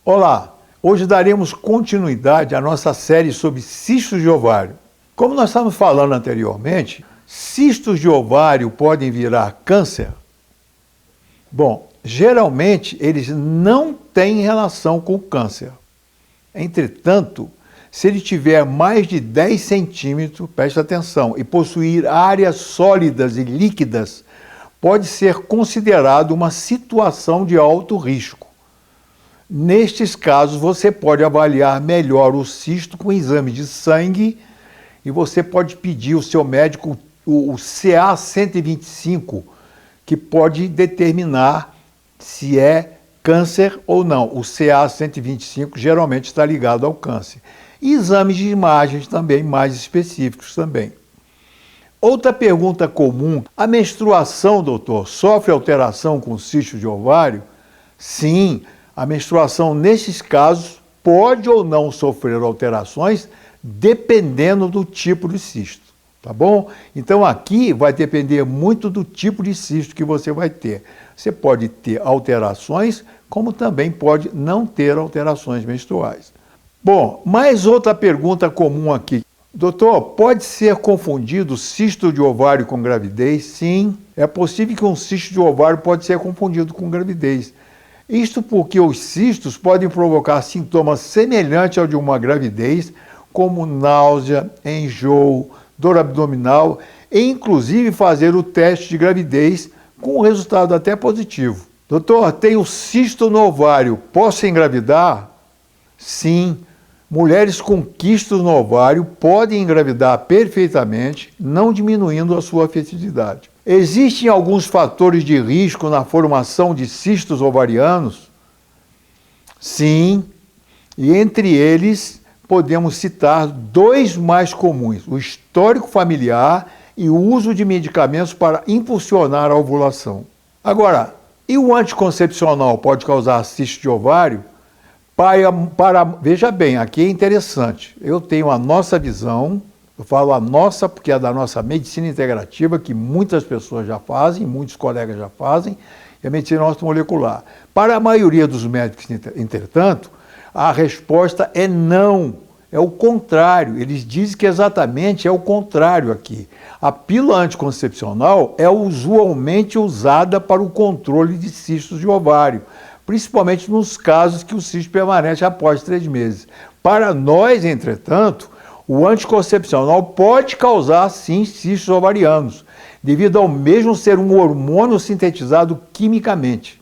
Olá, hoje daremos continuidade à nossa série sobre cistos de ovário. Como nós estávamos falando anteriormente, cistos de ovário podem virar câncer? Bom, geralmente eles não têm relação com o câncer. Entretanto, se ele tiver mais de 10 centímetros, preste atenção, e possuir áreas sólidas e líquidas, pode ser considerado uma situação de alto risco. Nestes casos, você pode avaliar melhor o cisto com exame de sangue e você pode pedir ao seu médico o CA-125, que pode determinar se é câncer ou não. O CA-125 geralmente está ligado ao câncer. E exames de imagens também, mais específicos também. Outra pergunta comum: a menstruação, doutor, sofre alteração com cisto de ovário? Sim, a menstruação nesses casos pode ou não sofrer alterações dependendo do tipo de cisto, tá bom? Então aqui vai depender muito do tipo de cisto que você vai ter. Você pode ter alterações, como também pode não ter alterações menstruais. Bom, mais outra pergunta comum aqui. Doutor, pode ser confundido cisto de ovário com gravidez? Sim, é possível que um cisto de ovário pode ser confundido com gravidez. Isto porque os cistos podem provocar sintomas semelhantes ao de uma gravidez, como náusea, enjoo, dor abdominal, e inclusive fazer o teste de gravidez com um resultado até positivo. Doutor, tenho cisto no ovário, posso engravidar? Sim. Mulheres com quistos no ovário podem engravidar perfeitamente, não diminuindo a sua fertilidade. Existem alguns fatores de risco na formação de cistos ovarianos? Sim, e entre eles podemos citar dois mais comuns: o histórico familiar e o uso de medicamentos para impulsionar a ovulação. Agora, e o anticoncepcional pode causar cisto de ovário? Veja bem, aqui é interessante, eu tenho a nossa visão, eu falo a nossa porque é da nossa medicina integrativa, que muitas pessoas já fazem, muitos colegas já fazem, e a medicina ortomolecular. Para a maioria dos médicos, entretanto, a resposta é não, é o contrário, eles dizem que exatamente é o contrário aqui. A pílula anticoncepcional é usualmente usada para o controle de cistos de ovário, principalmente nos casos que o cisto permanece após 3 meses. Para nós, entretanto, o anticoncepcional pode causar, sim, cistos ovarianos, devido ao mesmo ser um hormônio sintetizado quimicamente.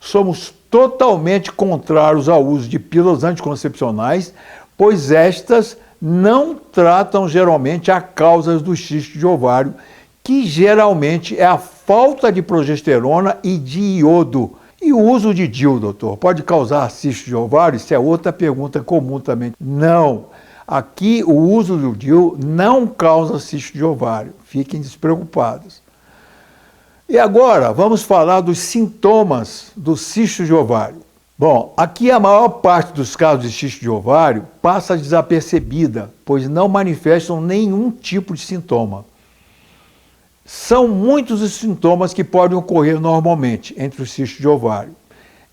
Somos totalmente contrários ao uso de pílulas anticoncepcionais, pois estas não tratam geralmente a causa dos cistos de ovário, que geralmente é a falta de progesterona e de iodo. E o uso de DIU, doutor, pode causar cisto de ovário? Isso é outra pergunta comum também. Não. Aqui o uso do DIU não causa cisto de ovário. Fiquem despreocupados. E agora vamos falar dos sintomas do cisto de ovário. Bom, aqui a maior parte dos casos de cisto de ovário passa desapercebida, pois não manifestam nenhum tipo de sintoma. São muitos os sintomas que podem ocorrer normalmente entre os cistos de ovário.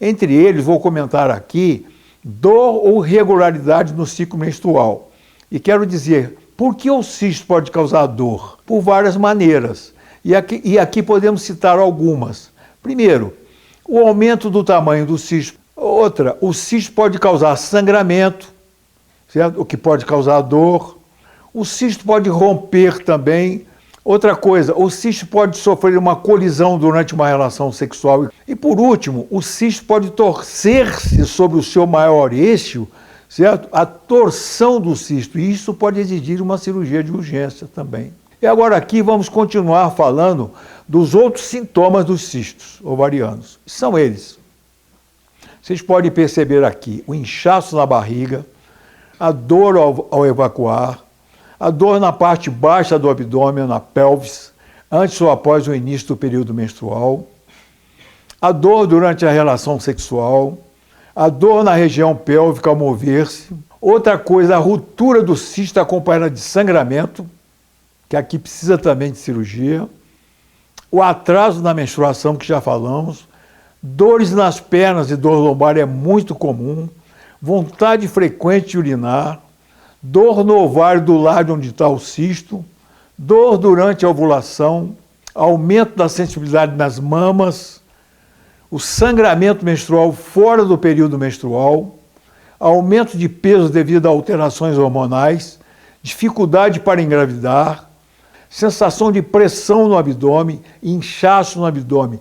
Entre eles, vou comentar aqui dor ou irregularidade no ciclo menstrual. E quero dizer, por que o cisto pode causar dor? Por várias maneiras. E aqui podemos citar algumas. Primeiro, o aumento do tamanho do cisto. Outra, o cisto pode causar sangramento, certo? O que pode causar dor. O cisto pode romper também. Outra coisa, o cisto pode sofrer uma colisão durante uma relação sexual. E por último, o cisto pode torcer-se sobre o seu maior eixo, certo? A torção do cisto, e isso pode exigir uma cirurgia de urgência também. E agora aqui vamos continuar falando dos outros sintomas dos cistos ovarianos. São eles. Vocês podem perceber aqui o inchaço na barriga, a dor ao evacuar, a dor na parte baixa do abdômen, na pelvis, antes ou após o início do período menstrual, a dor durante a relação sexual, a dor na região pélvica ao mover-se. Outra coisa, a ruptura do cisto acompanhada de sangramento, que aqui precisa também de cirurgia. O atraso na menstruação, que já falamos, Dores nas pernas e dor lombar é muito comum, vontade frequente de urinar, dor no ovário do lado onde está o cisto, dor durante a ovulação, aumento da sensibilidade nas mamas, o sangramento menstrual fora do período menstrual, aumento de peso devido a alterações hormonais, dificuldade para engravidar, sensação de pressão no abdômen, inchaço no abdômen.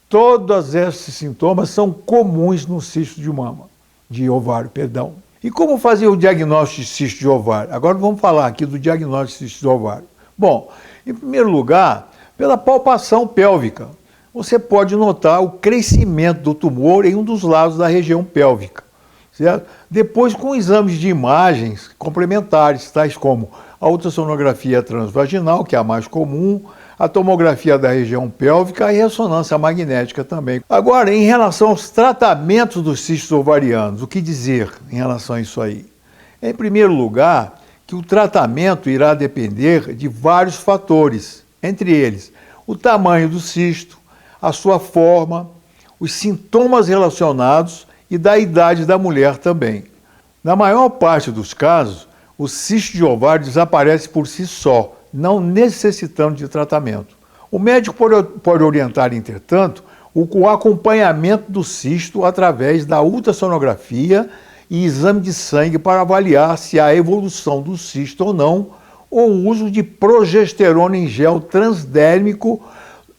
Todos esses sintomas são comuns no cisto de ovário, perdão. E como fazer o diagnóstico de cisto de ovário? Agora vamos falar aqui do diagnóstico de cisto de ovário. Bom, em primeiro lugar, pela palpação pélvica, você pode notar o crescimento do tumor em um dos lados da região pélvica, certo? Depois, com exames de imagens complementares, tais como a ultrassonografia transvaginal, que é a mais comum, a tomografia da região pélvica e a ressonância magnética também. Agora, em relação aos tratamentos dos cistos ovarianos, o que dizer em relação a isso aí? Em primeiro lugar, que o tratamento irá depender de vários fatores, entre eles o tamanho do cisto, a sua forma, os sintomas relacionados e da idade da mulher também. Na maior parte dos casos, o cisto de ovário desaparece por si só, não necessitando de tratamento. O médico pode orientar, entretanto, o acompanhamento do cisto através da ultrassonografia e exame de sangue para avaliar se há evolução do cisto ou não, ou o uso de progesterona em gel transdérmico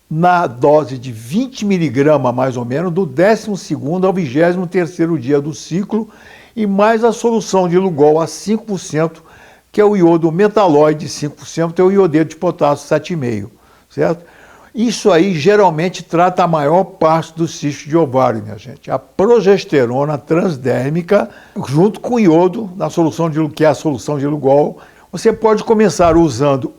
na dose de 20 mg, mais ou menos, do 12º ao 23º dia do ciclo, e mais a solução de Lugol a 5%, que é o iodo metalóide, 5%, é o iodeto de potássio 7,5%, certo? Isso aí geralmente trata a maior parte do cisto de ovário, minha gente. A progesterona transdérmica, junto com o iodo, que é a solução de Lugol. Você pode começar usando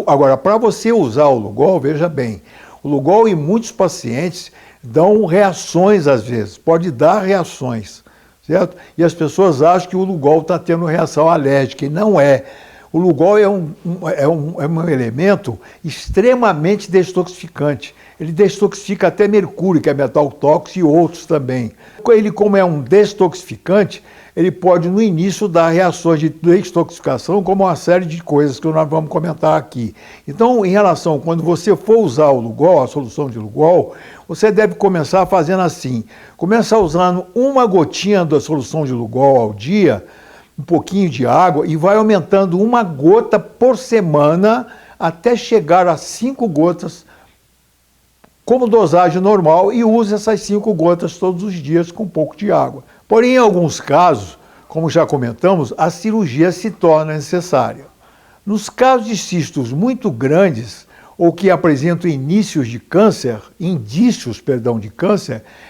Agora, para você usar o Lugol, veja bem, o Lugol em muitos pacientes dão reações às vezes, pode dar reações, certo? E as pessoas acham que o Lugol está tendo reação alérgica, e não é. O Lugol é um elemento extremamente detoxificante. Ele detoxifica até mercúrio, que é metal tóxico, e outros também. Ele, como é um detoxificante, ele pode, no início, dar reações de detoxificação, como uma série de coisas que nós vamos comentar aqui. Então, em relação, quando você for usar o Lugol, a solução de Lugol, você deve começar fazendo assim. Começa usando uma gotinha da solução de Lugol ao dia, um pouquinho de água, e vai aumentando uma gota por semana até chegar a 5 gotas como dosagem normal, e use essas 5 gotas todos os dias com um pouco de água. Porém, em alguns casos, como já comentamos, a cirurgia se torna necessária. Nos casos de cistos muito grandes ou que apresentam indícios de câncer,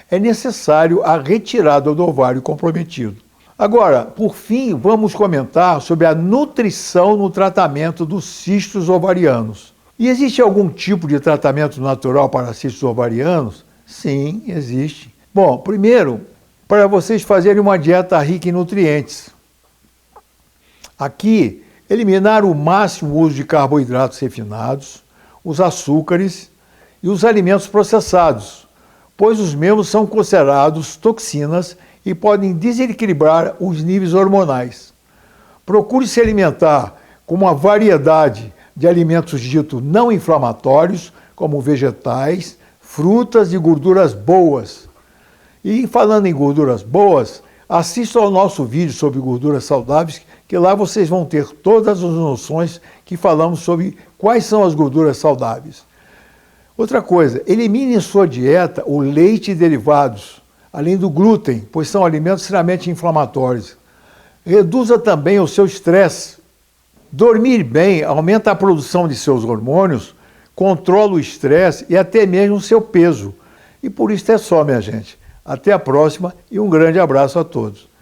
é necessário a retirada do ovário comprometido. Agora, por fim, vamos comentar sobre a nutrição no tratamento dos cistos ovarianos. E existe algum tipo de tratamento natural para cistos ovarianos? Sim, existe. Bom, primeiro, para vocês fazerem uma dieta rica em nutrientes. Aqui, eliminar o máximo uso de carboidratos refinados, os açúcares e os alimentos processados, pois os mesmos são considerados toxinas e podem desequilibrar os níveis hormonais. Procure se alimentar com uma variedade de alimentos ditos não inflamatórios, como vegetais, frutas e gorduras boas. E falando em gorduras boas, assista ao nosso vídeo sobre gorduras saudáveis, que lá vocês vão ter todas as noções que falamos sobre quais são as gorduras saudáveis. Outra coisa, elimine em sua dieta o leite e derivados, além do glúten, pois são alimentos extremamente inflamatórios. Reduza também o seu estresse. Dormir bem aumenta a produção de seus hormônios, controla o estresse e até mesmo o seu peso. E por isso é só, minha gente. Até a próxima e um grande abraço a todos.